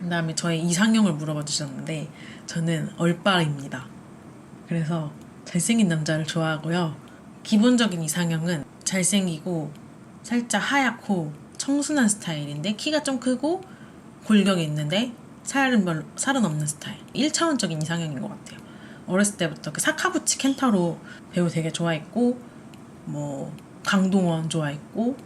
그 다음에 저의 이상형을 물어봐 주셨는데 저는 얼빠입니다. 그래서 잘생긴 남자를 좋아하고요. 기본적인 이상형은 잘생기고 살짝 하얗고 청순한 스타일인데 키가 좀 크고 골격이 있는데 살은 없는 스타일. 1차원적인 이상형인 것 같아요. 어렸을 때부터 그 사카구치 켄타로 배우 되게 좋아했고 뭐 강동원 좋아했고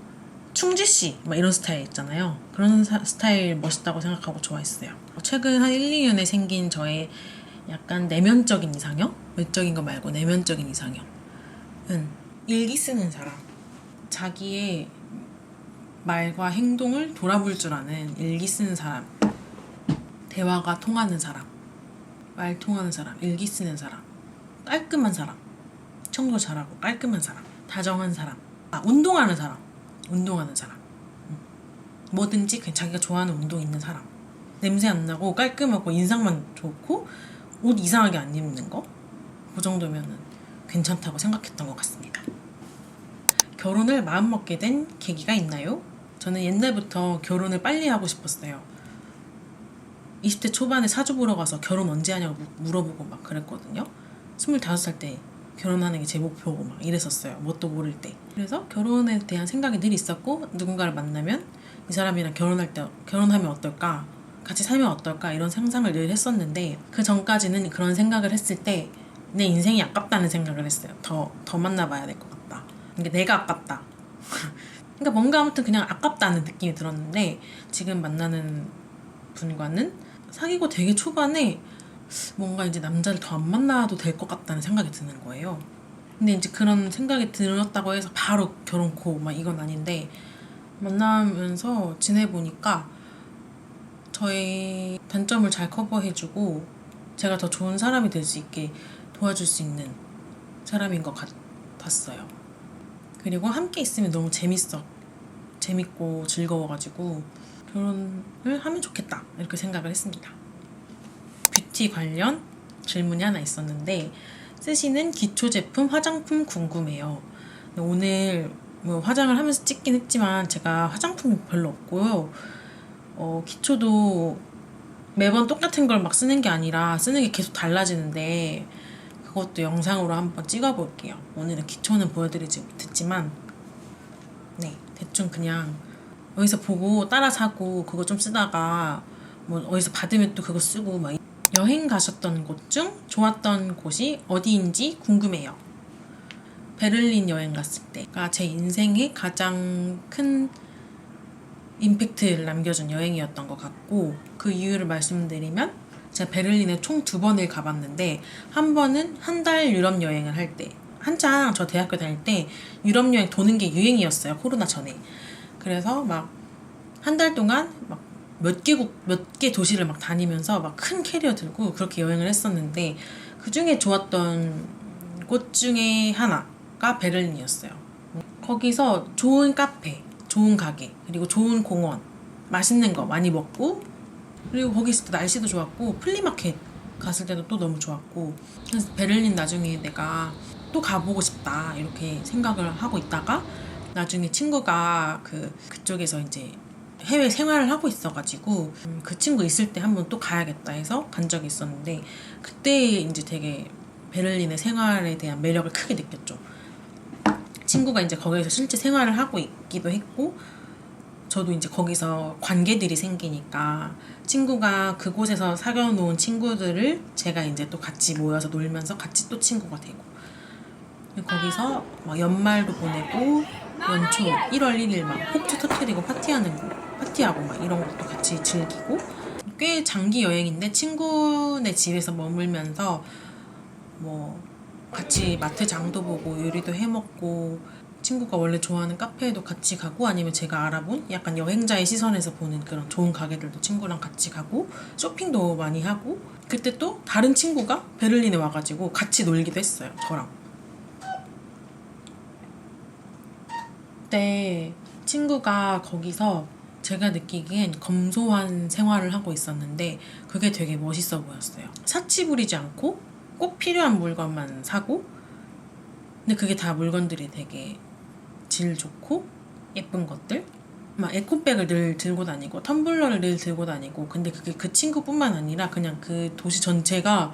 충지씨 막 이런 스타일 있잖아요. 그런 스타일 멋있다고 생각하고 좋아했어요. 최근 한 1, 2년에 생긴 저의 약간 내면적인 이상형? 외적인 거 말고 내면적인 이상형은 일기 쓰는 사람. 자기의 말과 행동을 돌아볼 줄 아는 일기 쓰는 사람. 대화가 통하는 사람. 말 통하는 사람. 일기 쓰는 사람. 깔끔한 사람. 청소 잘하고 깔끔한 사람. 다정한 사람. 운동하는 사람. 운동하는 사람. 뭐든지 그냥 자기가 좋아하는 운동 있는 사람. 냄새 안 나고 깔끔하고 인상만 좋고 옷 이상하게 안 입는 거. 그 정도면은 괜찮다고 생각했던 것 같습니다. 결혼을 마음먹게 된 계기가 있나요? 저는 옛날부터 결혼을 빨리 하고 싶었어요. 20대 초반에 사주 보러 가서 결혼 언제 하냐고 물어보고 막 그랬거든요. 25살 때 결혼하는 게 제 목표고 막 이랬었어요. 뭣도 모를 때. 그래서 결혼에 대한 생각이 늘 있었고 누군가를 만나면 이 사람이랑 결혼하면 어떨까? 같이 살면 어떨까? 이런 상상을 늘 했었는데 그 전까지는 그런 생각을 했을 때 내 인생이 아깝다는 생각을 했어요. 더 만나봐야 될 것 같다. 이게 내가 아깝다. 그러니까 뭔가 아무튼 그냥 아깝다는 느낌이 들었는데 지금 만나는 분과는 사귀고 되게 초반에 뭔가 이제 남자를 더 안 만나도 될 것 같다는 생각이 드는 거예요. 근데 이제 그런 생각이 들었다고 해서 바로 결혼코 막 이건 아닌데 만나면서 지내보니까 저의 단점을 잘 커버해주고 제가 더 좋은 사람이 될 수 있게 도와줄 수 있는 사람인 것 같았어요. 그리고 함께 있으면 너무 재밌고 즐거워가지고 결혼을 하면 좋겠다 이렇게 생각을 했습니다. 뷰티 관련 질문이 하나 있었는데 쓰시는 기초 제품 화장품 궁금해요. 오늘 뭐 화장을 하면서 찍긴 했지만 제가 화장품이 별로 없고요. 기초도 매번 똑같은 걸 막 쓰는 게 아니라 쓰는 게 계속 달라지는데 그것도 영상으로 한번 찍어볼게요. 오늘은 기초는 보여드리지 못했지만 네, 대충 그냥 어디서 보고 따라 사고 그거 좀 쓰다가 뭐 어디서 받으면 또 그거 쓰고 막. 여행 가셨던 곳 중 좋았던 곳이 어디인지 궁금해요. 베를린 여행 갔을 때가 제 인생의 가장 큰 임팩트를 남겨준 여행이었던 것 같고 그 이유를 말씀드리면 제가 베를린에 총 2번을 가봤는데 한 번은 한 달 유럽 여행을 할 때 한창 저 대학교 다닐 때 유럽 여행 도는 게 유행이었어요. 코로나 전에. 그래서 막 한 달 동안 막 몇 개 도시를 막 다니면서 막 큰 캐리어 들고 그렇게 여행을 했었는데 그 중에 좋았던 곳 중에 하나가 베를린이었어요. 거기서 좋은 카페, 좋은 가게, 그리고 좋은 공원, 맛있는 거 많이 먹고 그리고 거기 있을 때 날씨도 좋았고 플리마켓 갔을 때도 또 너무 좋았고 그래서 베를린 나중에 내가 또 가보고 싶다 이렇게 생각을 하고 있다가 나중에 친구가 그쪽에서 이제 해외 생활을 하고 있어가지고 그 친구 있을 때 한번 또 가야겠다 해서 간 적이 있었는데 그때 이제 되게 베를린의 생활에 대한 매력을 크게 느꼈죠. 친구가 이제 거기서 실제 생활을 하고 있기도 했고 저도 이제 거기서 관계들이 생기니까 친구가 그곳에서 사귀어 놓은 친구들을 제가 이제 또 같이 모여서 놀면서 같이 또 친구가 되고 거기서 막 연말도 보내고 연초 1월 1일 막 폭주 터트리고 파티하고 막 이런 것도 같이 즐기고 꽤 장기 여행인데 친구네 집에서 머물면서 뭐 같이 마트 장도 보고 요리도 해먹고 친구가 원래 좋아하는 카페에도 같이 가고 아니면 제가 알아본 약간 여행자의 시선에서 보는 그런 좋은 가게들도 친구랑 같이 가고 쇼핑도 많이 하고 그때 또 다른 친구가 베를린에 와가지고 같이 놀기도 했어요. 저랑. 그때 친구가 거기서 제가 느끼기엔 검소한 생활을 하고 있었는데 그게 되게 멋있어 보였어요. 사치 부리지 않고 꼭 필요한 물건만 사고 근데 그게 다 물건들이 되게 질 좋고 예쁜 것들 막 에코백을 늘 들고 다니고 텀블러를 늘 들고 다니고, 근데 그게 그 친구뿐만 아니라 그냥 그 도시 전체가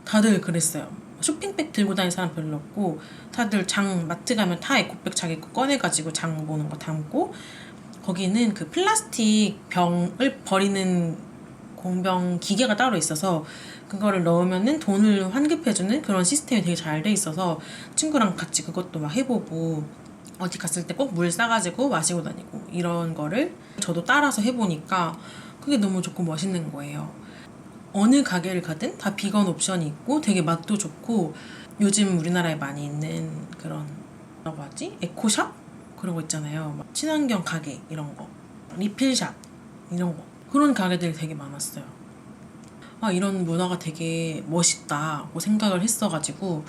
다들 그랬어요. 쇼핑백 들고 다니는 사람 별로 없고, 다들 마트 가면 다 에코백 자기 거 꺼내가지고 장 보는 거 담고, 거기는 그 플라스틱 병을 버리는 공병 기계가 따로 있어서 그거를 넣으면은 돈을 환급해주는 그런 시스템이 되게 잘 돼 있어서 친구랑 같이 그것도 막 해보고, 어디 갔을 때 꼭 물 싸가지고 마시고 다니고, 이런 거를 저도 따라서 해보니까 그게 너무 좋고 멋있는 거예요. 어느 가게를 가든 다 비건 옵션이 있고 되게 맛도 좋고, 요즘 우리나라에 많이 있는 그런 뭐라고 하지? 에코샵? 그런 거 있잖아요. 막 친환경 가게 이런 거, 리필샵 이런 거, 그런 가게들이 되게 많았어요. 아, 이런 문화가 되게 멋있다고 생각을 했어가지고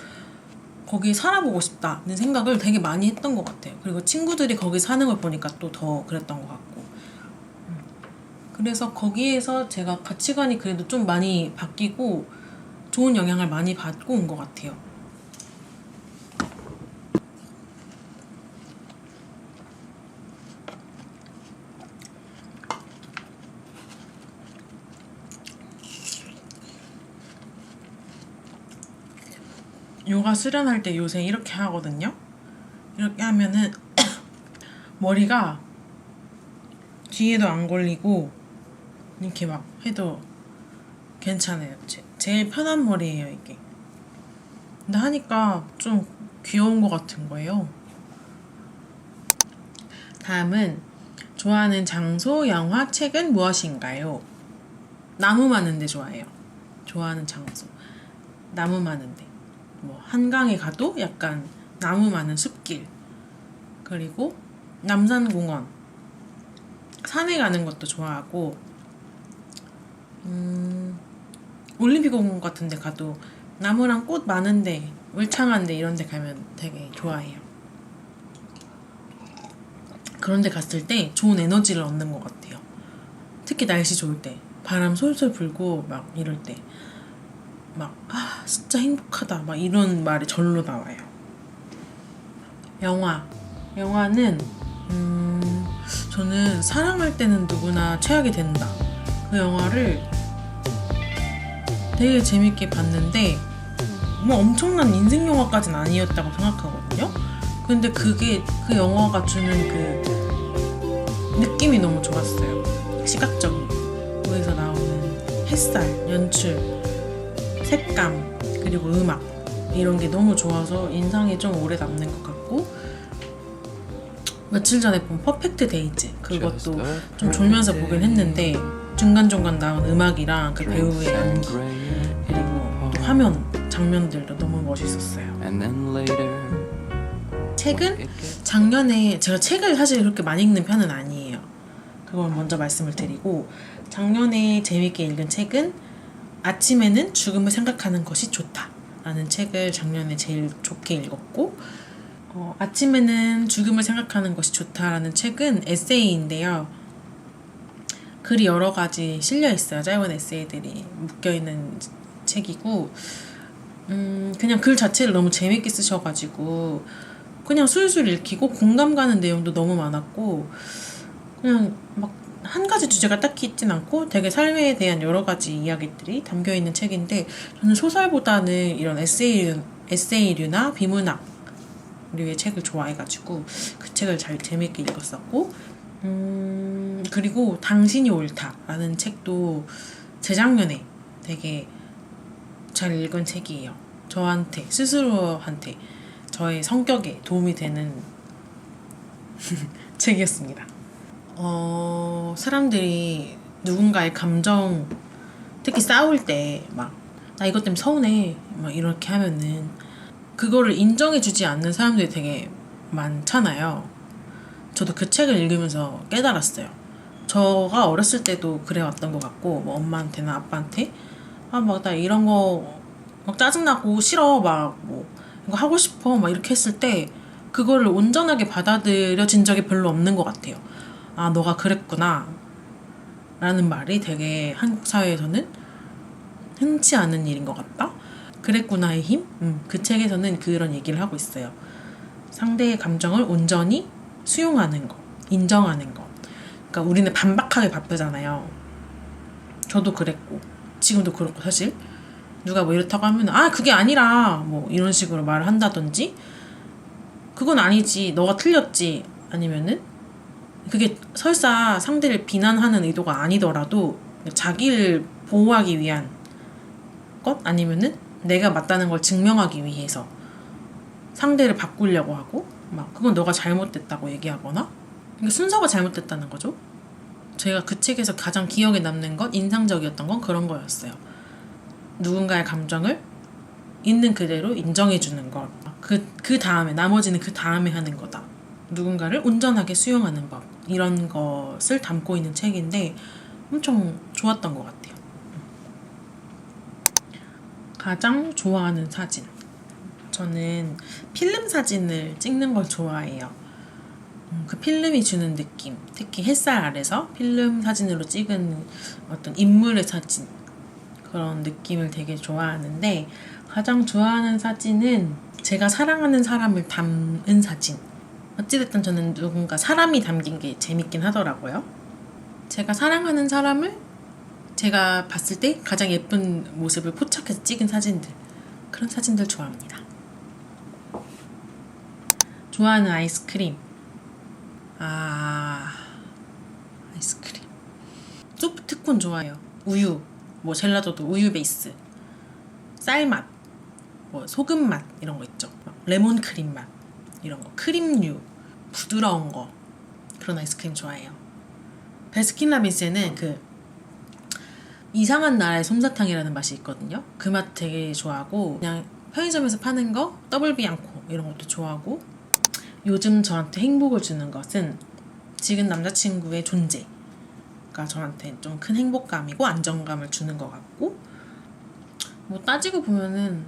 거기 살아보고 싶다는 생각을 되게 많이 했던 것 같아요. 그리고 친구들이 거기 사는 걸 보니까 또 더 그랬던 것 같고, 그래서 거기에서 제가 가치관이 그래도 좀 많이 바뀌고 좋은 영향을 많이 받고 온 것 같아요. 요가 수련할 때 요새 이렇게 하거든요. 이렇게 하면은 머리가 뒤에도 안 걸리고 이렇게 막 해도 괜찮아요. 제일 편한 머리예요, 이게. 근데 하니까 좀 귀여운 것 같은 거예요. 다음은 좋아하는 장소, 영화, 책은 무엇인가요? 나무 많은 데 좋아해요. 좋아하는 장소, 나무 많은 데. 뭐 한강에 가도 약간 나무 많은 숲길, 그리고 남산공원, 산에 가는 것도 좋아하고, 올림픽공원 같은 데 가도 나무랑 꽃 많은데, 울창한데 이런 데 가면 되게 좋아해요. 그런 데 갔을 때 좋은 에너지를 얻는 것 같아요. 특히 날씨 좋을 때, 바람 솔솔 불고 막 이럴 때 막 진짜 행복하다 막 이런 말이 절로 나와요. 영화는 저는 사랑할 때는 누구나 최악이 된다, 그 영화를 되게 재밌게 봤는데, 뭐 엄청난 인생 영화까지는 아니었다고 생각하거든요. 근데 그게 그 영화가 주는 그 느낌이 너무 좋았어요. 시각적인 거기서 나오는 햇살, 연출, 색감, 그리고 음악, 이런 게 너무 좋아서 인상이 좀 오래 남는 것 같고, 며칠 전에 본 퍼펙트 데이즈, 그것도 좀 졸면서 보긴 했는데 중간중간 나온 음악이랑 그 배우의 연기, 그리고 또 화면, 장면들도 너무 멋있었어요. 책은 작년에, 제가 책을 사실 그렇게 많이 읽는 편은 아니에요. 그걸 먼저 말씀을 드리고, 작년에 재밌게 읽은 책은 아침에는 죽음을 생각하는 것이 좋다 라는 책을 작년에 제일 좋게 읽었고, 아침에는 죽음을 생각하는 것이 좋다라는 책은 에세이인데요. 글이 여러 가지 실려 있어요. 짧은 에세이들이 묶여 있는 책이고, 그냥 글 자체를 너무 재밌게 쓰셔가지고 그냥 술술 읽히고 공감 가는 내용도 너무 많았고, 그냥 막 한 가지 주제가 딱히 있진 않고 되게 삶에 대한 여러 가지 이야기들이 담겨 있는 책인데, 저는 소설보다는 이런 에세이류나 비문학류의 책을 좋아해가지고 그 책을 재밌게 읽었었고, 그리고 당신이 옳다라는 책도 재작년에 되게 잘 읽은 책이에요. 저한테, 스스로한테, 저의 성격에 도움이 되는 책이었습니다. 사람들이 누군가의 감정, 특히 싸울 때 막 나 이것 때문에 서운해 막 이렇게 하면은 그거를 인정해주지 않는 사람들이 되게 많잖아요. 저도 그 책을 읽으면서 깨달았어요. 저가 어렸을 때도 그래왔던 것 같고, 뭐 엄마한테나 아빠한테 막 나 이런 거 막 짜증나고 싫어, 막 뭐 이거 하고 싶어 막 이렇게 했을 때 그거를 온전하게 받아들여진 적이 별로 없는 것 같아요. 너가 그랬구나 라는 말이 되게 한국 사회에서는 흔치 않은 일인 것 같다. 그랬구나의 힘? 그 책에서는 그런 얘기를 하고 있어요. 상대의 감정을 온전히 수용하는 것, 인정하는 것, 그러니까 우리는 반박하게 바쁘잖아요. 저도 그랬고 지금도 그렇고 사실 누가 뭐 이렇다고 하면 아 그게 아니라 뭐 이런 식으로 말을 한다든지 그건 아니지 너가 틀렸지 아니면은 그게 설사 상대를 비난하는 의도가 아니더라도 자기를 보호하기 위한 것 아니면은 내가 맞다는 걸 증명하기 위해서 상대를 바꾸려고 하고 막 그건 너가 잘못됐다고 얘기하거나 그러니까 순서가 잘못됐다는 거죠. 제가 그 책에서 가장 기억에 남는 건 인상적이었던 건 그런 거였어요. 누군가의 감정을 있는 그대로 인정해주는 것. 그 다음에 나머지는 그 다음에 하는 거다. 누군가를 온전하게 수용하는 법. 이런 것을 담고 있는 책인데 엄청 좋았던 것 같아요. 가장 좋아하는 사진. 저는 필름 사진을 찍는 걸 좋아해요. 그 필름이 주는 느낌, 특히 햇살 아래서 필름 사진으로 찍은 어떤 인물의 사진 그런 느낌을 되게 좋아하는데 가장 좋아하는 사진은 제가 사랑하는 사람을 담은 사진. 어찌됐든 저는 누군가 사람이 담긴 게 재밌긴 하더라고요. 제가 사랑하는 사람을 제가 봤을 때 가장 예쁜 모습을 포착해서 찍은 사진들 그런 사진들 좋아합니다. 좋아하는 아이스크림 아이스크림 소프트콘 좋아해요. 우유 뭐 젤라또도 우유 베이스 쌀맛 뭐 소금 맛 이런 거 있죠. 레몬 크림 맛 이런 거 크림류 부드러운 거 그런 아이스크림 좋아해요. 베스킨라빈스에는 그 이상한 나라의 솜사탕이라는 맛이 있거든요. 그 맛 되게 좋아하고 그냥 편의점에서 파는 거 더블 비앙코 이런 것도 좋아하고 요즘 저한테 행복을 주는 것은 지금 남자친구의 존재가 저한테 좀 큰 행복감이고 안정감을 주는 것 같고 뭐 따지고 보면은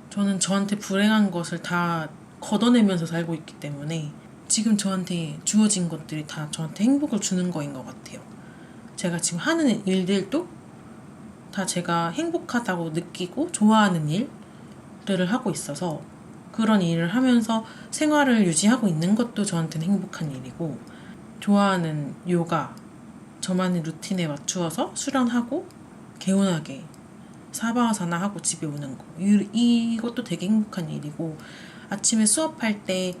저는 저한테 불행한 것을 다 걷어내면서 살고 있기 때문에 지금 저한테 주어진 것들이 다 저한테 행복을 주는 거인 것 같아요. 제가 지금 하는 일들도 다 제가 행복하다고 느끼고 좋아하는 일들을 하고 있어서 그런 일을 하면서 생활을 유지하고 있는 것도 저한테는 행복한 일이고 좋아하는 요가 저만의 루틴에 맞추어서 수련하고 개운하게 사바아사나 하고 집에 오는 거 이것도 되게 행복한 일이고 아침에 수업할 때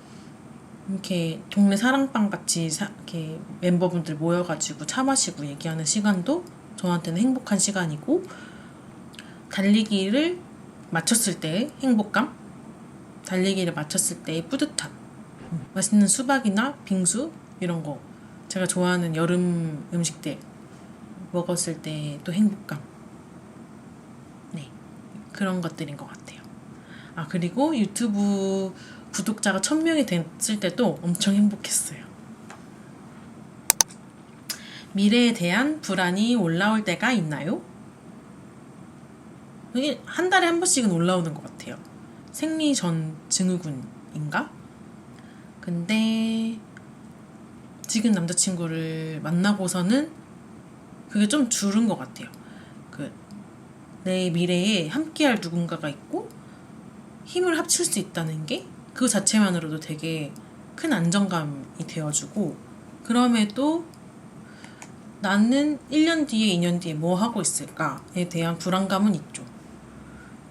이렇게 동네 사랑방 같이 이렇게 멤버분들 모여가지고 차 마시고 얘기하는 시간도 저한테는 행복한 시간이고 달리기를 마쳤을 때의 행복감 달리기를 마쳤을 때의 뿌듯함 맛있는 수박이나 빙수 이런 거 제가 좋아하는 여름 음식들 먹었을 때 또 행복감 네 그런 것들인 것 같아요. 그리고 유튜브 구독자가 1000명이 됐을 때도 엄청 행복했어요. 미래에 대한 불안이 올라올 때가 있나요? 이게 한 달에 한 번씩은 올라오는 것 같아요. 생리전 증후군인가? 근데 지금 남자친구를 만나고서는 그게 좀 줄은 것 같아요. 내 미래에 함께할 누군가가 있고 힘을 합칠 수 있다는 게 그 자체만으로도 되게 큰 안정감이 되어주고 그럼에도 나는 1년 뒤에 2년 뒤에 뭐 하고 있을까에 대한 불안감은 있죠.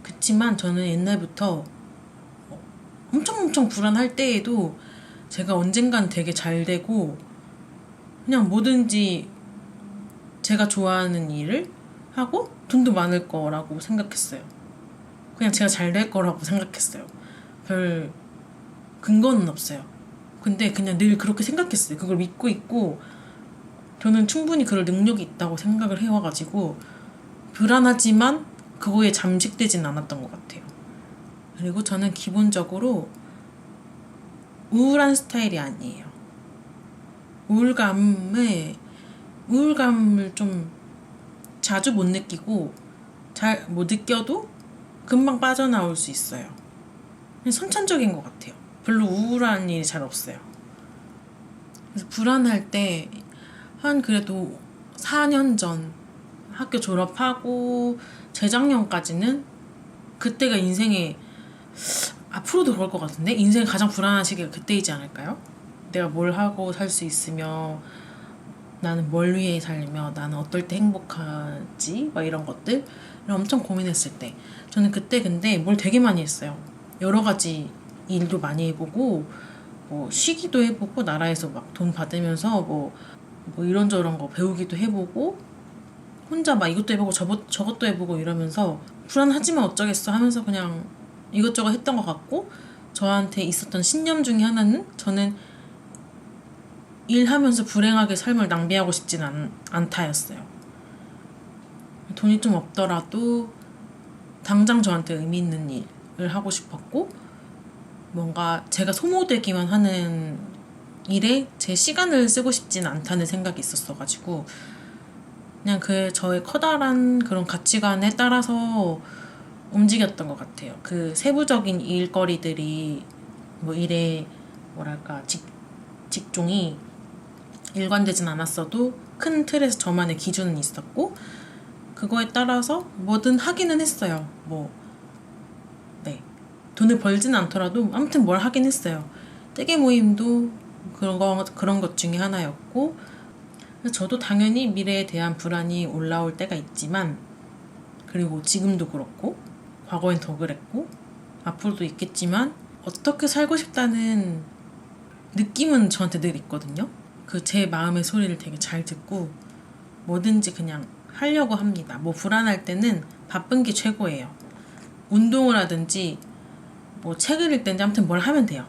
그치만 저는 옛날부터 엄청 불안할 때에도 제가 언젠간 되게 잘 되고 그냥 뭐든지 제가 좋아하는 일을 하고 돈도 많을 거라고 생각했어요. 그냥 제가 잘 될 거라고 생각했어요. 별 근거는 없어요. 근데 그냥 늘 그렇게 생각했어요. 그걸 믿고 있고 저는 충분히 그럴 능력이 있다고 생각을 해와가지고 불안하지만 그거에 잠식되진 않았던 것 같아요. 그리고 저는 기본적으로 우울한 스타일이 아니에요. 우울감을 좀 자주 못 느끼고 잘 못 느껴도 금방 빠져나올 수 있어요. 선천적인 것 같아요. 별로 우울한 일이 잘 없어요. 그래서 불안할 때 한 그래도 4년 전 학교 졸업하고 재작년까지는 그때가 인생에 앞으로도 그럴 것 같은데 인생의 가장 불안한 시기가 그때이지 않을까요? 내가 뭘 하고 살 수 있으며 나는 뭘 위해 살며 나는 어떨 때 행복하지? 막 이런 것들을 엄청 고민했을 때 저는 그때 근데 뭘 되게 많이 했어요. 여러 가지 일도 많이 해보고 뭐 쉬기도 해보고 나라에서 막 돈 받으면서 뭐 이런저런 거 배우기도 해보고 혼자 막 이것도 해보고 저것도 해보고 이러면서 불안하지만 어쩌겠어 하면서 그냥 이것저것 했던 것 같고 저한테 있었던 신념 중에 하나는 저는 일하면서 불행하게 삶을 낭비하고 싶진 않다였어요. 돈이 좀 없더라도 당장 저한테 의미 있는 일을 하고 싶었고 뭔가 제가 소모되기만 하는 일에 제 시간을 쓰고 싶진 않다는 생각이 있었어가지고 그냥 저의 커다란 그런 가치관에 따라서 움직였던 것 같아요. 그 세부적인 일거리들이 뭐 일의 뭐랄까 직종이 일관되진 않았어도 큰 틀에서 저만의 기준은 있었고 그거에 따라서 뭐든 하기는 했어요. 네. 돈을 벌진 않더라도 아무튼 뭘 하긴 했어요. 떼게 모임도 그런 것 중에 하나였고 저도 당연히 미래에 대한 불안이 올라올 때가 있지만 그리고 지금도 그렇고 과거엔 더 그랬고 앞으로도 있겠지만 어떻게 살고 싶다는 느낌은 저한테 늘 있거든요. 그 제 마음의 소리를 되게 잘 듣고 뭐든지 그냥 하려고 합니다. 뭐 불안할 때는 바쁜 게 최고예요. 운동을 하든지 뭐 책을 읽든지 아무튼 뭘 하면 돼요.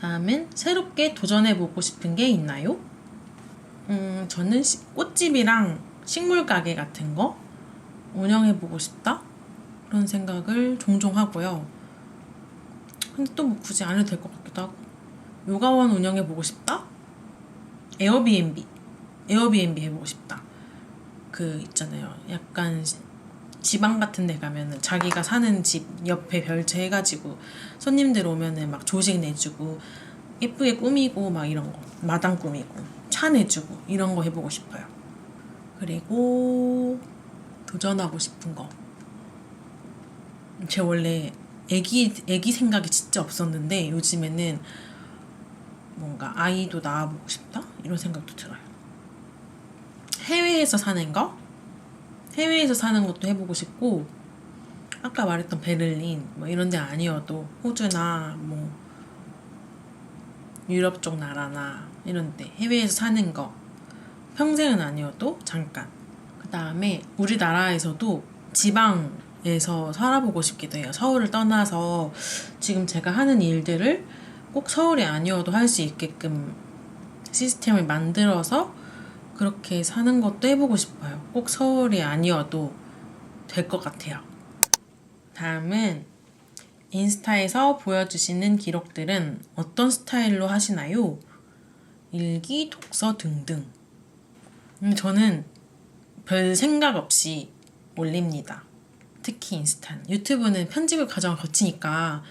다음은 새롭게 도전해보고 싶은 게 있나요? 저는 꽃집이랑 식물 가게 같은 거 운영해보고 싶다? 그런 생각을 종종 하고요. 근데 또 뭐 굳이 안 해도 될 것 같기도 하고 요가원 운영해보고 싶다? 에어비앤비 해보고 싶다. 그 있잖아요. 약간 지방 같은 데 가면은 자기가 사는 집 옆에 별채 해가지고 손님들 오면은 막 조식 내주고 예쁘게 꾸미고 막 이런 거 마당 꾸미고 차 내주고 이런 거 해보고 싶어요. 그리고 도전하고 싶은 거 제가 원래 애기 생각이 진짜 없었는데 요즘에는 뭔가 아이도 낳아보고 싶다? 이런 생각도 들어요. 해외에서 사는 것도 해보고 싶고 아까 말했던 베를린 뭐 이런 데 아니어도 호주나 뭐 유럽 쪽 나라나 이런 데 해외에서 사는 거 평생은 아니어도 잠깐 그 다음에 우리나라에서도 지방에서 살아보고 싶기도 해요. 서울을 떠나서 지금 제가 하는 일들을 꼭 서울이 아니어도 할 수 있게끔 시스템을 만들어서 그렇게 사는 것도 해보고 싶어요. 꼭 서울이 아니어도 될 것 같아요. 다음은 인스타에서 보여주시는 기록들은 어떤 스타일로 하시나요? 일기, 독서 등등. 저는 별 생각 없이 올립니다. 특히 인스타는. 유튜브는 편집을 과정을 거치니까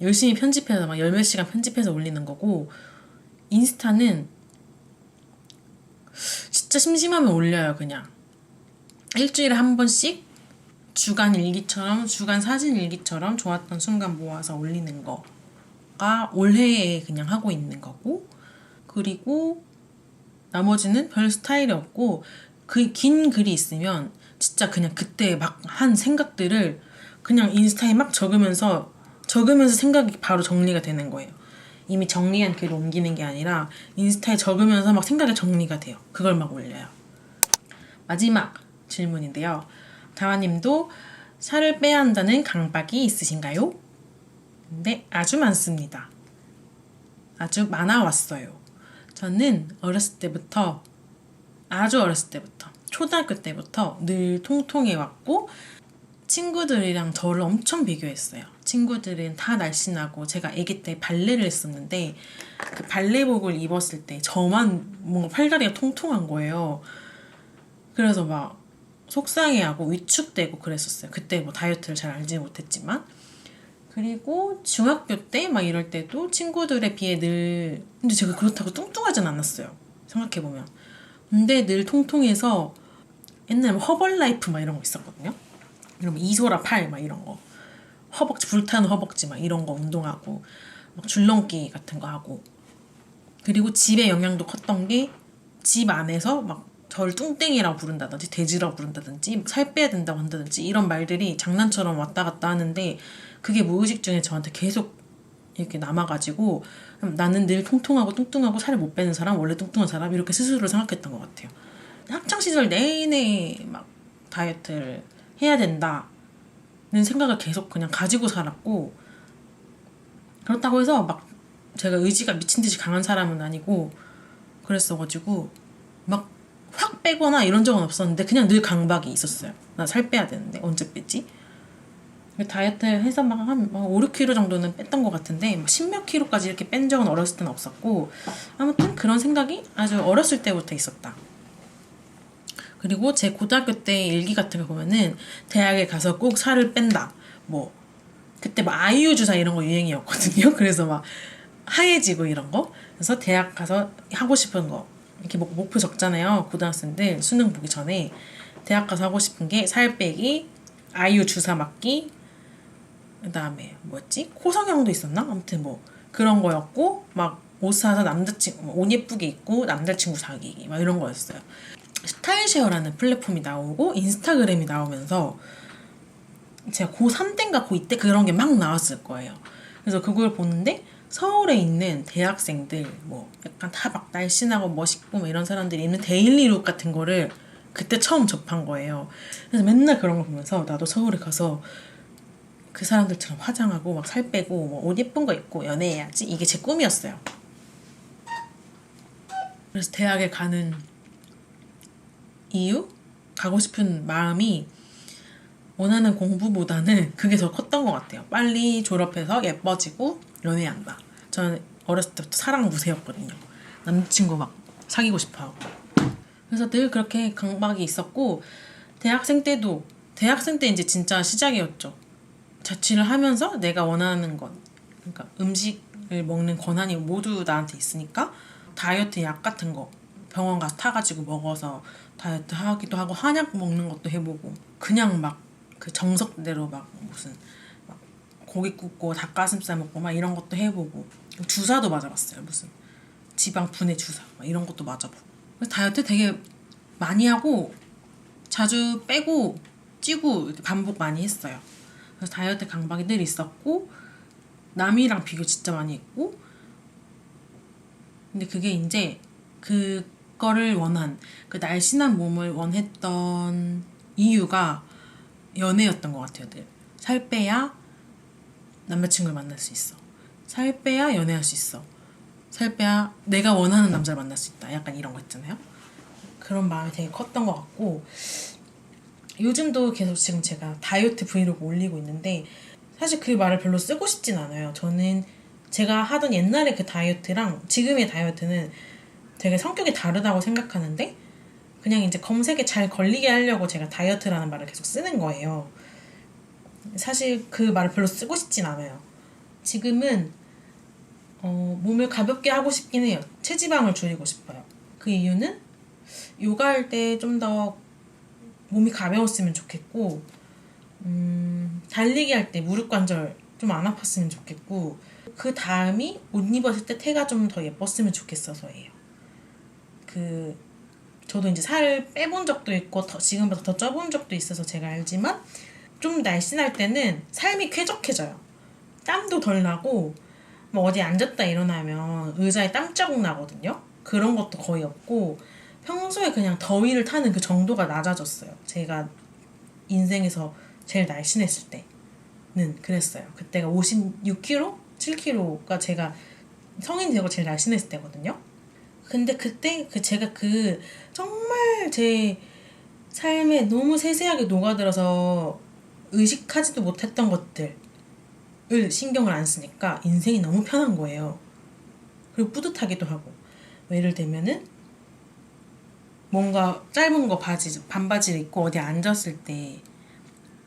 열심히 편집해서 막 10몇 시간 편집해서 올리는 거고 인스타는 진짜 심심하면 올려요. 그냥 일주일에 한 번씩 주간 일기처럼 주간 사진 일기처럼 좋았던 순간 모아서 올리는 거가 올해에 그냥 하고 있는 거고 그리고 나머지는 별 스타일이 없고 그 긴 글이 있으면 진짜 그냥 그때 막 한 생각들을 그냥 인스타에 막 적으면서 생각이 바로 정리가 되는 거예요. 이미 정리한 글을 옮기는 게 아니라 인스타에 적으면서 막 생각이 정리가 돼요. 그걸 막 올려요. 마지막 질문인데요. 다화님도 살을 빼야 한다는 강박이 있으신가요? 네, 아주 많습니다. 아주 많아왔어요. 저는 아주 어렸을 때부터, 초등학교 때부터 늘 통통해왔고 친구들이랑 저를 엄청 비교했어요. 친구들은 다 날씬하고 제가 아기 때 발레를 했었는데 그 발레복을 입었을 때 저만 뭔가 팔다리가 통통한 거예요. 그래서 막 속상해하고 위축되고 그랬었어요. 그때 뭐 다이어트를 잘 알지 못했지만 그리고 중학교 때 막 이럴 때도 친구들에 비해 근데 제가 그렇다고 뚱뚱하진 않았어요. 생각해보면. 근데 늘 통통해서 옛날에 허벌라이프 막 이런 거 있었거든요. 그러면 이소라 팔 막 이런 거 허벅지 불타는 허벅지 막 이런 거 운동하고 막 줄넘기 같은 거 하고 그리고 집의 영향도 컸던 게 집 안에서 막 저를 뚱땡이라고 부른다든지 돼지라고 부른다든지 살 빼야 된다고 한다든지 이런 말들이 장난처럼 왔다 갔다 하는데 그게 무의식 중에 저한테 계속 이렇게 남아가지고 나는 늘 통통하고 뚱뚱하고 살을 못 빼는 사람, 원래 뚱뚱한 사람 이렇게 스스로를 생각했던 것 같아요. 학창시절 내내 막 다이어트를 해야 된다는 생각을 계속 그냥 가지고 살았고, 그렇다고 해서 막 제가 의지가 미친 듯이 강한 사람은 아니고 그랬어가지고 막 확 빼거나 이런 적은 없었는데 그냥 늘 강박이 있었어요. 나 살 빼야 되는데 언제 빼지? 다이어트 해서 막 한 5, 6kg 정도는 뺐던 것 같은데 10몇 킬로까지 이렇게 뺀 적은 어렸을 때는 없었고, 아무튼 그런 생각이 아주 어렸을 때부터 있었다. 그리고 제 고등학교 때 일기 같은 거 보면은 대학에 가서 꼭 살을 뺀다. 뭐 그때 막 아이유 주사 이런 거 유행이었거든요. 그래서 막 하얘지고 이런 거. 그래서 대학 가서 하고 싶은 거 이렇게 목표 적잖아요. 고등학생들 수능 보기 전에 대학 가서 하고 싶은 게 살 빼기, 아이유 주사 맞기, 그다음에 뭐였지? 코성형도 있었나? 아무튼 뭐 그런 거였고, 막 옷 사서 남자친구 옷 예쁘게 입고 남자친구 사귀기 막 이런 거였어요. 스타일쉐어라는 플랫폼이 나오고 인스타그램이 나오면서 제가 고3 때인가 고2 때 그런 게 막 나왔을 거예요. 그래서 그걸 보는데 서울에 있는 대학생들 뭐 약간 다 막 날씬하고 멋있고 뭐 이런 사람들이 있는 데일리룩 같은 거를 그때 처음 접한 거예요. 그래서 맨날 그런 거 보면서 나도 서울에 가서 그 사람들처럼 화장하고 막 살 빼고 뭐 옷 예쁜 거 입고 연애해야지, 이게 제 꿈이었어요. 그래서 대학에 가는 이유? 가고 싶은 마음이 원하는 공부보다는 그게 더 컸던 것 같아요. 빨리 졸업해서 예뻐지고 연애한다. 저는 어렸을 때부터 사랑 무새였거든요. 남자친구 막 사귀고 싶어하고. 그래서 늘 그렇게 강박이 있었고, 대학생 때 이제 진짜 시작이었죠. 자취를 하면서 내가 원하는 것, 그러니까 음식을 먹는 권한이 모두 나한테 있으니까 다이어트 약 같은 거 병원 가서 타가지고 먹어서 다이어트 하기도 하고, 한약 먹는 것도 해보고, 그냥 막 그 정석대로 막 무슨 막 고기 굽고 닭가슴살 먹고 막 이런 것도 해보고, 주사도 맞아봤어요. 무슨 지방 분해 주사 막 이런 것도 맞아보고. 그래서 다이어트 되게 많이 하고 자주 빼고 찌고 이렇게 반복 많이 했어요. 그래서 다이어트 강박이 늘 있었고, 남이랑 비교 진짜 많이 했고, 근데 그게 이제 그거를 원한, 그 날씬한 몸을 원했던 이유가 연애였던 것 같아요. 늘 살 빼야 남자친구를 만날 수 있어, 살 빼야 연애할 수 있어, 살 빼야 내가 원하는 남자를 만날 수 있다, 약간 이런 거 있잖아요. 그런 마음이 되게 컸던 것 같고, 요즘도 계속 지금 제가 다이어트 브이로그 올리고 있는데 사실 그 말을 별로 쓰고 싶진 않아요. 저는 제가 하던 옛날의 그 다이어트랑 지금의 다이어트는 되게 성격이 다르다고 생각하는데, 그냥 이제 검색에 잘 걸리게 하려고 제가 다이어트라는 말을 계속 쓰는 거예요. 사실 그 말을 별로 쓰고 싶진 않아요. 지금은 몸을 가볍게 하고 싶긴 해요. 체지방을 줄이고 싶어요. 그 이유는 요가할 때 좀 더 몸이 가벼웠으면 좋겠고, 달리기 할 때 무릎 관절 좀 안 아팠으면 좋겠고, 그 다음이 옷 입었을 때 태가 좀 더 예뻤으면 좋겠어서예요. 저도 이제 살 빼본 적도 있고 지금보다 더 쪄본 적도 있어서 제가 알지만, 좀 날씬할 때는 삶이 쾌적해져요. 땀도 덜 나고, 뭐 어디 앉았다 일어나면 의자에 땀 자국 나거든요. 그런 것도 거의 없고, 평소에 그냥 더위를 타는 그 정도가 낮아졌어요. 제가 인생에서 제일 날씬했을 때는 그랬어요. 그때가 56kg? 7kg가 제가 성인 되고 제일 날씬했을 때거든요. 근데 그때 제가 정말 제 삶에 너무 세세하게 녹아들어서 의식하지도 못했던 것들을 신경을 안 쓰니까 인생이 너무 편한 거예요. 그리고 뿌듯하기도 하고. 예를 들면은 뭔가 짧은 거 반바지를 입고 어디 앉았을 때,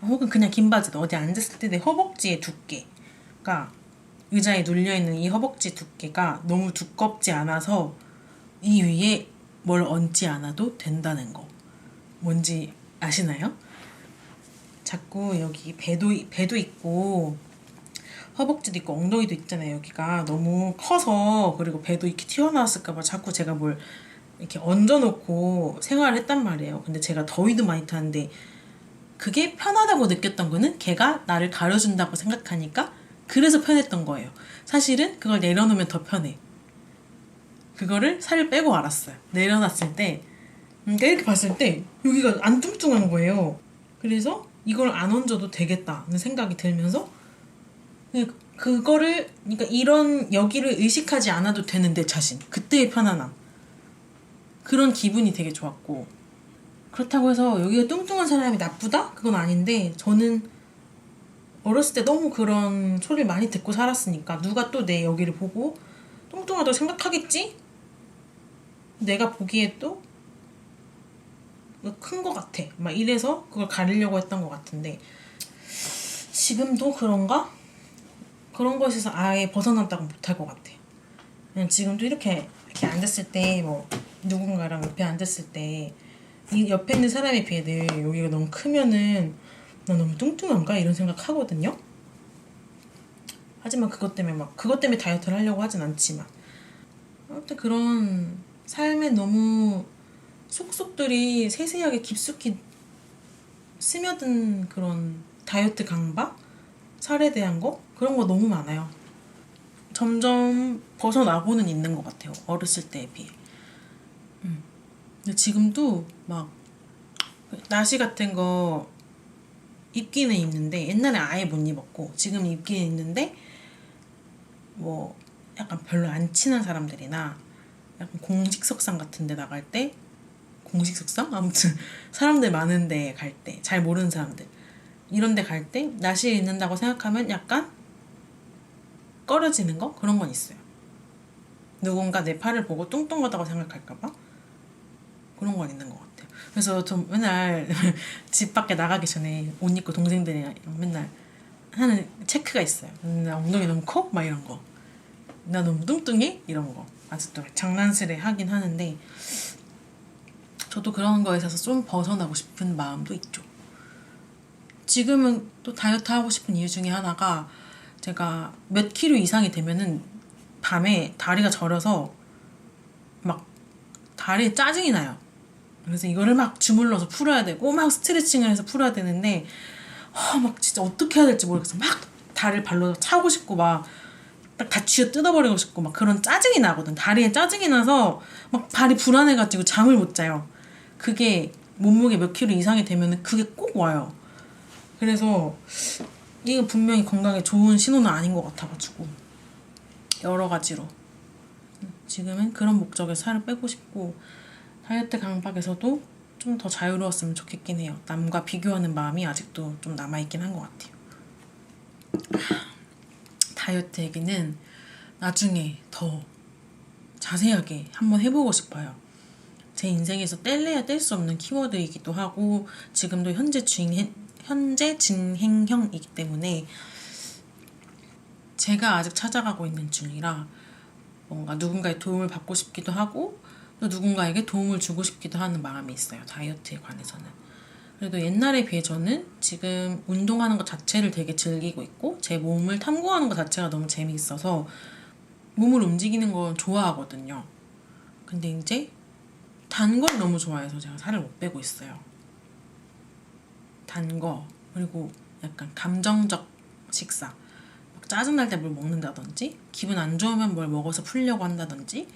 혹은 그냥 긴 바지도 어디 앉았을 때 내 허벅지의 두께가, 의자에 눌려있는 이 허벅지 두께가 너무 두껍지 않아서 이 위에 뭘 얹지 않아도 된다는 거. 뭔지 아시나요? 자꾸 여기 배도 있고 허벅지도 있고 엉덩이도 있잖아요. 여기가 너무 커서, 그리고 배도 이렇게 튀어나왔을까봐 자꾸 제가 뭘 이렇게 얹어놓고 생활을 했단 말이에요. 근데 제가 더위도 많이 타는데 그게 편하다고 느꼈던 거는 걔가 나를 가려준다고 생각하니까 그래서 편했던 거예요. 사실은 그걸 내려놓으면 더 편해. 그거를 살을 빼고 알았어요. 내려놨을 때, 그러니까 이렇게 봤을 때 여기가 안 뚱뚱한 거예요. 그래서 이걸 안 얹어도 되겠다는 생각이 들면서 그거를, 그러니까 이런 여기를 의식하지 않아도 되는 내 자신, 그때의 편안함, 그런 기분이 되게 좋았고, 그렇다고 해서 여기가 뚱뚱한 사람이 나쁘다? 그건 아닌데, 저는 어렸을 때 너무 그런 소리를 많이 듣고 살았으니까 누가 또 내 여기를 보고 뚱뚱하다고 생각하겠지? 내가 보기에 또 큰 거 같아. 막 이래서 그걸 가리려고 했던 것 같은데, 지금도 그런가? 그런 것에서 아예 벗어났다고 못할 것 같아요. 그냥 지금도 이렇게 앉았을 때, 뭐 누군가랑 옆에 앉았을 때 이 옆에 있는 사람에 비해 내 여기가 너무 크면은 나 너무 뚱뚱한가? 이런 생각 하거든요. 하지만 그것 때문에 다이어트를 하려고 하진 않지만, 아무튼 그런 삶에 너무 속속들이 세세하게 깊숙이 스며든 그런 다이어트 강박? 살에 대한 거? 그런 거 너무 많아요. 점점 벗어나고는 있는 것 같아요. 어렸을 때에 비해. 근데 지금도 막 나시 같은 거 입기는 입는데, 옛날에 아예 못 입었고 지금 입기는 입는데, 뭐 약간 별로 안 친한 사람들이나 약간 공식석상 같은 데 나갈 때, 공식석상? 아무튼 사람들 많은 데 갈 때, 잘 모르는 사람들 이런 데 갈 때 나시를 입는다고 생각하면 약간 꺼려지는 거? 그런 건 있어요. 누군가 내 팔을 보고 뚱뚱하다고 생각할까봐 그런 건 있는 것 같아요. 그래서 좀 맨날 집 밖에 나가기 전에 옷 입고 동생들이랑 맨날 하는 체크가 있어요. 나 엉덩이 너무 커? 막 이런 거. 나 너무 뚱뚱해? 이런 거. 아직도 장난스레 하긴 하는데, 저도 그런 거에 있어서 좀 벗어나고 싶은 마음도 있죠. 지금은 또 다이어트 하고 싶은 이유 중에 하나가, 제가 몇 킬로 이상이 되면은 밤에 다리가 저려서 막 다리에 짜증이 나요. 그래서 이거를 막 주물러서 풀어야 되고 막 스트레칭을 해서 풀어야 되는데, 막 진짜 어떻게 해야 될지 모르겠어. 막 다리를 발로 차고 싶고 막 딱 다 쥐어 뜯어버리고 싶고 막 그런 짜증이 나거든. 다리에 짜증이 나서 막 발이 불안해가지고 잠을 못 자요. 그게 몸무게 몇 킬로 이상이 되면은 그게 꼭 와요. 그래서 이거 분명히 건강에 좋은 신호는 아닌 것 같아가지고, 여러 가지로 지금은 그런 목적에서 살을 빼고 싶고, 다이어트 강박에서도 좀 더 자유로웠으면 좋겠긴 해요. 남과 비교하는 마음이 아직도 좀 남아있긴 한 것 같아요. 다이어트 얘기는 나중에 더 자세하게 한번 해보고 싶어요. 제 인생에서 뗄래야 뗄 수 없는 키워드이기도 하고, 지금도 현재 진행형이기 때문에 제가 아직 찾아가고 있는 중이라 뭔가 누군가의 도움을 받고 싶기도 하고, 또 누군가에게 도움을 주고 싶기도 하는 마음이 있어요. 다이어트에 관해서는. 그래도 옛날에 비해 저는 지금 운동하는 것 자체를 되게 즐기고 있고, 제 몸을 탐구하는 것 자체가 너무 재미있어서 몸을 움직이는 건 좋아하거든요. 근데 이제 단 걸 너무 좋아해서 제가 살을 못 빼고 있어요. 단 거, 그리고 약간 감정적 식사. 막 짜증날 때 뭘 먹는다든지, 기분 안 좋으면 뭘 먹어서 풀려고 한다든지,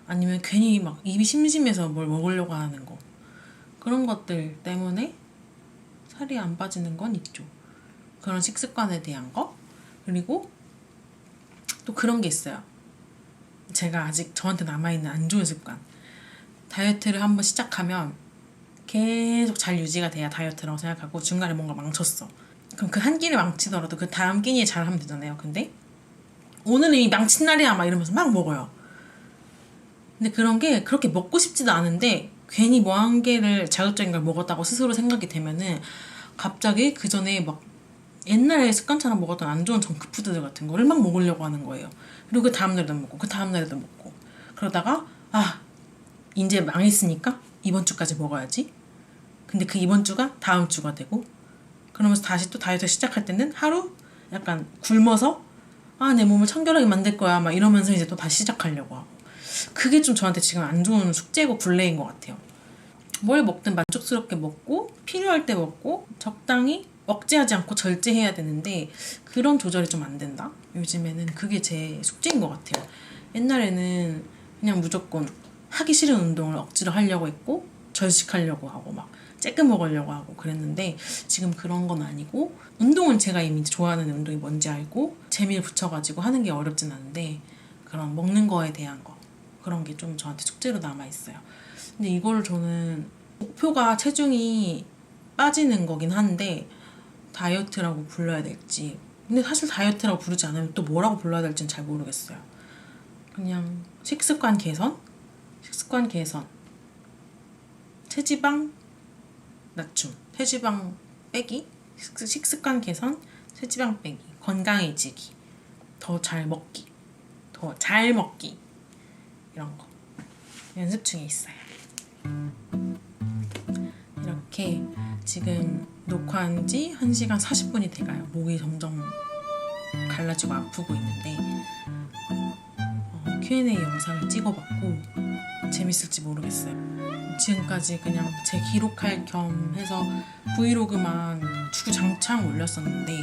아니면 괜히 막 입이 심심해서 뭘 먹으려고 하는 거. 그런 것들 때문에 살이 안 빠지는 건 있죠. 그런 식습관에 대한 거. 그리고 또 그런 게 있어요. 제가 아직 저한테 남아있는 안 좋은 습관. 다이어트를 한번 시작하면 계속 잘 유지가 돼야 다이어트라고 생각하고, 중간에 뭔가 망쳤어. 그럼 그 한 끼를 망치더라도 그 다음 끼니에 잘 하면 되잖아요. 근데 오늘은 이 망친 날이야 막 이러면서 막 먹어요. 근데 그런 게 그렇게 먹고 싶지도 않은데, 괜히 뭐 한 개를 자극적인 걸 먹었다고 스스로 생각이 되면은 갑자기 그 전에 막 옛날에 습관처럼 먹었던 안 좋은 정크푸드들 같은 거를 막 먹으려고 하는 거예요. 그리고 그 다음날도 먹고 그 다음날도 먹고, 그러다가 이제 망했으니까 이번 주까지 먹어야지. 근데 그 이번 주가 다음 주가 되고, 그러면서 다시 또 다이어트 시작할 때는 하루 약간 굶어서 내 몸을 청결하게 만들 거야 막 이러면서 이제 또 다시 시작하려고 하고, 그게 좀 저한테 지금 안 좋은 숙제고 굴레인 것 같아요. 뭘 먹든 만족스럽게 먹고 필요할 때 먹고 적당히 억제하지 않고 절제해야 되는데 그런 조절이 좀 안 된다. 요즘에는 그게 제 숙제인 것 같아요. 옛날에는 그냥 무조건 하기 싫은 운동을 억지로 하려고 했고 절식하려고 하고 막 쬐끔 먹으려고 하고 그랬는데 지금 그런 건 아니고, 운동은 제가 이미 좋아하는 운동이 뭔지 알고 재미를 붙여가지고 하는 게 어렵진 않은데 그런 먹는 거에 대한 거, 그런 게 좀 저한테 숙제로 남아있어요. 근데 이걸 저는 목표가 체중이 빠지는 거긴 한데 다이어트라고 불러야 될지, 근데 사실 다이어트라고 부르지 않으면 또 뭐라고 불러야 될지는 잘 모르겠어요. 그냥 식습관 개선, 체지방 낮춤, 체지방 빼기, 식습관 개선, 체지방 빼기, 건강해지기, 더 잘 먹기, 이런 거 연습 중에 있어요. 이렇게 지금 녹화한 지 1시간 40분이 돼가요. 목이 점점 갈라지고 아프고 있는데 Q&A 영상을 찍어봤고 재밌을지 모르겠어요. 지금까지 그냥 제 기록할 겸 해서 브이로그만 주구장창 올렸었는데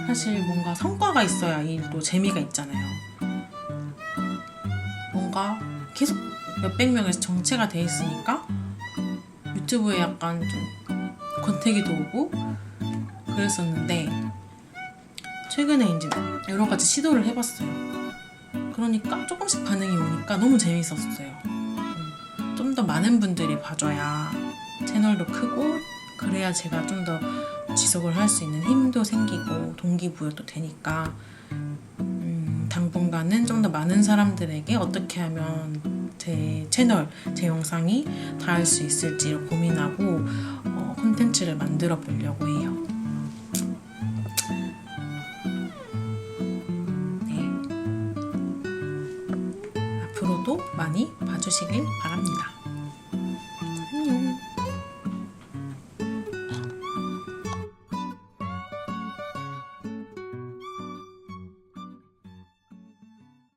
사실 뭔가 성과가 있어야 이 일도 재미가 있잖아요. 뭔가 계속 몇백 명에서 정체가 돼 있으니까 유튜브에 약간 좀 권태기도 오고 그랬었는데 최근에 이제 여러 가지 시도를 해봤어요. 그러니까 조금씩 반응이 오니까 너무 재밌었어요. 좀 더 많은 분들이 봐줘야 채널도 크고 그래야 제가 좀 더 지속을 할 수 있는 힘도 생기고 동기부여도 되니까 당분간은 좀 더 많은 사람들에게 어떻게 하면 제 채널, 제 영상이 닿을 수 있을지를 고민하고 콘텐츠를 만들어 보려고 해요. 네. 앞으로도 많이 봐주시길 바랍니다.